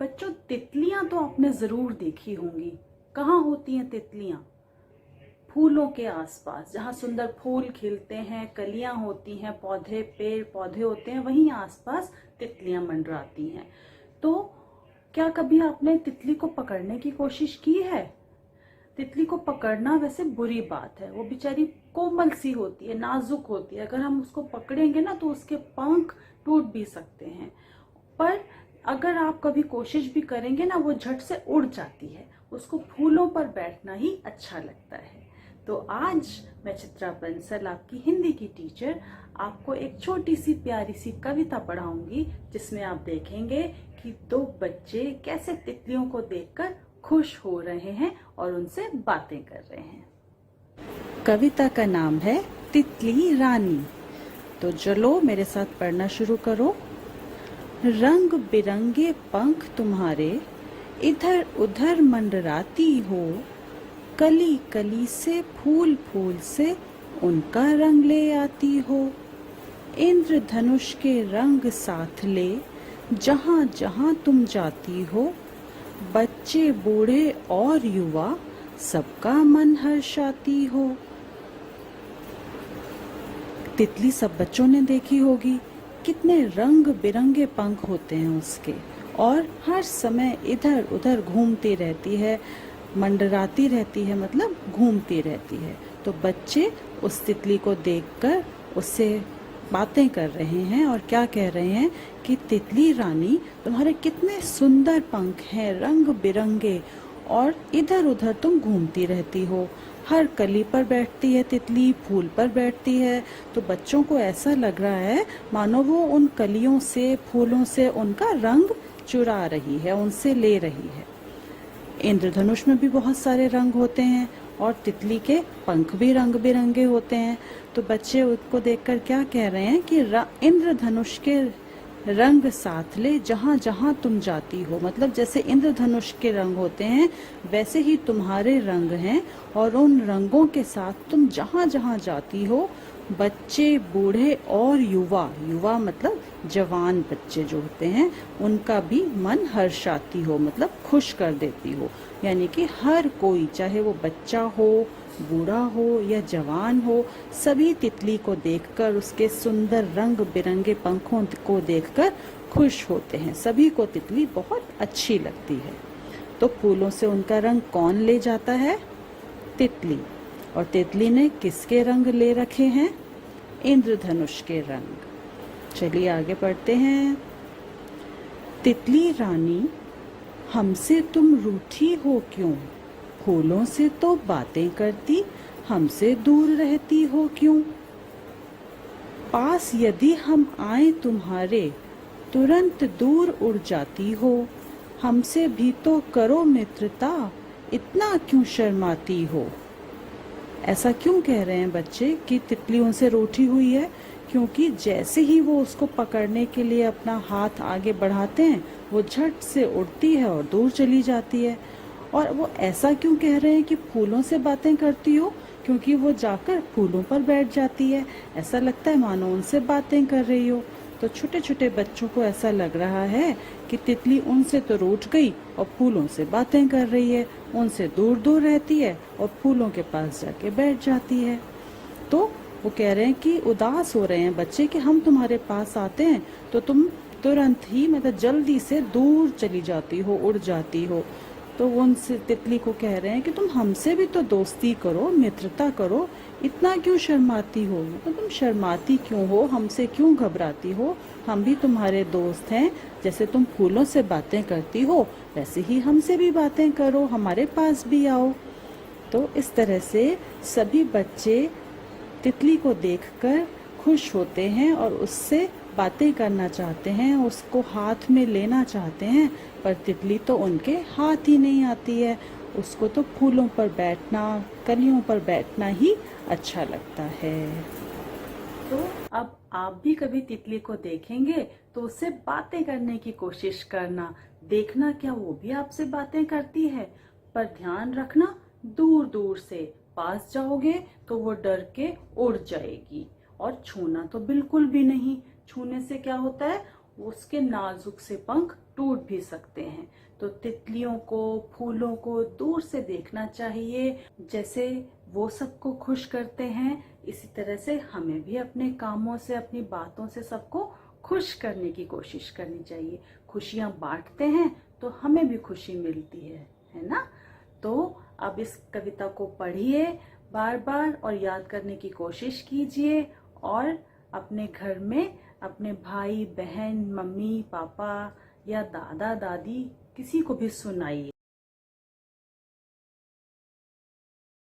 बच्चों, तितलियां तो आपने जरूर देखी होंगी। कहाँ होती हैं तितलियां? फूलों के आसपास, जहाँ सुंदर फूल खिलते हैं, कलियां होती हैं, पौधे, पेड़ पौधे होते हैं, वहीं आसपास तितलियां मंडराती हैं। तो क्या कभी आपने तितली को पकड़ने की कोशिश की है? तितली को पकड़ना वैसे बुरी बात है। वो बेचारी कोमल सी होती है, नाजुक होती है। अगर हम उसको पकड़ेंगे ना तो उसके पंख टूट भी सकते हैं। पर अगर आप कभी कोशिश भी करेंगे ना, वो झट से उड़ जाती है। उसको फूलों पर बैठना ही अच्छा लगता है। तो आज मैं चित्रा बंसल, आपकी हिंदी की टीचर, आपको एक छोटी सी प्यारी सी कविता पढ़ाऊंगी, जिसमें आप देखेंगे कि दो बच्चे कैसे तितलियों को देखकर खुश हो रहे हैं और उनसे बातें कर रहे हैं। कविता का नाम है तितली रानी। तो चलो मेरे साथ पढ़ना शुरू करो। रंग बिरंगे पंख तुम्हारे इधर उधर मंडराती हो, कली कली से फूल फूल से उनका रंग ले आती हो। इंद्रधनुष के रंग साथ ले जहाँ जहाँ तुम जाती हो, बच्चे बूढ़े और युवा सबका मन हर्षाती हो। तितली सब बच्चों ने देखी होगी। कितने रंग बिरंगे पंख होते हैं उसके, और हर समय इधर उधर घूमती रहती है, मंडराती रहती है, मतलब घूमती रहती है। तो बच्चे उस तितली को देखकर उससे बातें कर रहे हैं और क्या कह रहे हैं कि तितली रानी, तुम्हारे कितने सुंदर पंख हैं, रंग बिरंगे, और इधर उधर तुम घूमती रहती हो। हर कली पर बैठती है तितली, फूल पर बैठती है। तो बच्चों को ऐसा लग रहा है मानो वो उन कलियों से, फूलों से उनका रंग चुरा रही है, उनसे ले रही है। इंद्रधनुष में भी बहुत सारे रंग होते हैं और तितली के पंख भी रंग बिरंगे होते हैं। तो बच्चे उसको देखकर क्या कह रहे हैं कि इंद्रधनुष के रंग साथ ले जहाँ जहाँ तुम जाती हो। मतलब जैसे इंद्रधनुष के रंग होते हैं वैसे ही तुम्हारे रंग हैं, और उन रंगों के साथ तुम जहाँ जहाँ जाती हो, बच्चे बूढ़े और युवा, युवा मतलब जवान बच्चे जो होते हैं, उनका भी मन हर्षाती हो, मतलब खुश कर देती हो। यानी कि हर कोई, चाहे वो बच्चा हो, बूढ़ा हो या जवान हो, सभी तितली को देखकर, उसके सुंदर रंग बिरंगे पंखों को देखकर खुश होते हैं। सभी को तितली बहुत अच्छी लगती है। तो फूलों से उनका रंग कौन ले जाता है? तितली। और तितली ने किसके रंग ले रखे हैं? इंद्रधनुष के रंग। चलिए आगे बढ़ते हैं। तितली रानी, हमसे तुम रूठी हो क्यों? फूलों से तो बातें करती, हमसे दूर रहती हो क्यों? पास यदि हम आए तुम्हारे, तुरंत दूर उड़ जाती हो। हमसे भी तो करो मित्रता, इतना क्यों शर्माती हो? ऐसा क्यों कह रहे हैं बच्चे कि तितली उनसे रूठी हुई है? क्योंकि जैसे ही वो उसको पकड़ने के लिए अपना हाथ आगे बढ़ाते हैं, वो झट से उड़ती है और दूर चली जाती है। और वो ऐसा क्यों कह रहे हैं कि फूलों से बातें करती हो? क्योंकि वो जाकर फूलों पर बैठ जाती है। ऐसा लगता है मानो उनसे बातें कर रही हो। तो छोटे छोटे बच्चों को ऐसा लग रहा है कि तितली उनसे तो रूठ गई और फूलों से बातें कर रही है, उनसे दूर दूर रहती है और फूलों के पास जाके बैठ जाती है। तो वो कह रहे हैं कि उदास हो रहे हैं बच्चे कि हम तुम्हारे पास आते हैं तो तुम तुरंत ही, मतलब जल्दी से दूर चली जाती हो, उड़ जाती हो। तो वो उनसे, तितली को कह रहे हैं कि तुम हमसे भी तो दोस्ती करो, मित्रता करो, इतना क्यों शर्माती हो? तो तुम शर्माती क्यों हो? हमसे क्यों घबराती हो? हम भी तुम्हारे दोस्त हैं। जैसे तुम फूलों से बातें करती हो वैसे ही हमसे भी बातें करो, हमारे पास भी आओ। तो इस तरह से सभी बच्चे तितली को देखकर खुश होते हैं और उससे बातें करना चाहते हैं, उसको हाथ में लेना चाहते हैं। पर तितली तो उनके हाथ ही नहीं आती है। उसको तो फूलों पर बैठना, कलियों पर बैठना ही अच्छा लगता है। तो अब आप भी कभी तितली को देखेंगे तो उससे बातें करने की कोशिश करना, देखना क्या वो भी आपसे बातें करती है। पर ध्यान रखना, दूर दूर से, पास जाओगे तो वो डर के उड़ जाएगी। और छूना तो बिल्कुल भी नहीं। छूने से क्या होता है, उसके नाजुक से पंख टूट भी सकते हैं। तो तितलियों को, फूलों को दूर से देखना चाहिए। जैसे वो सबको खुश करते हैं, इसी तरह से हमें भी अपने कामों से, अपनी बातों से सबको खुश करने की कोशिश करनी चाहिए। खुशियां बांटते हैं तो हमें भी खुशी मिलती है ना। तो अब इस कविता को पढ़िए बार बार और याद करने की कोशिश कीजिए, और अपने घर में अपने भाई बहन, मम्मी पापा या दादा दादी किसी को भी सुनाइए।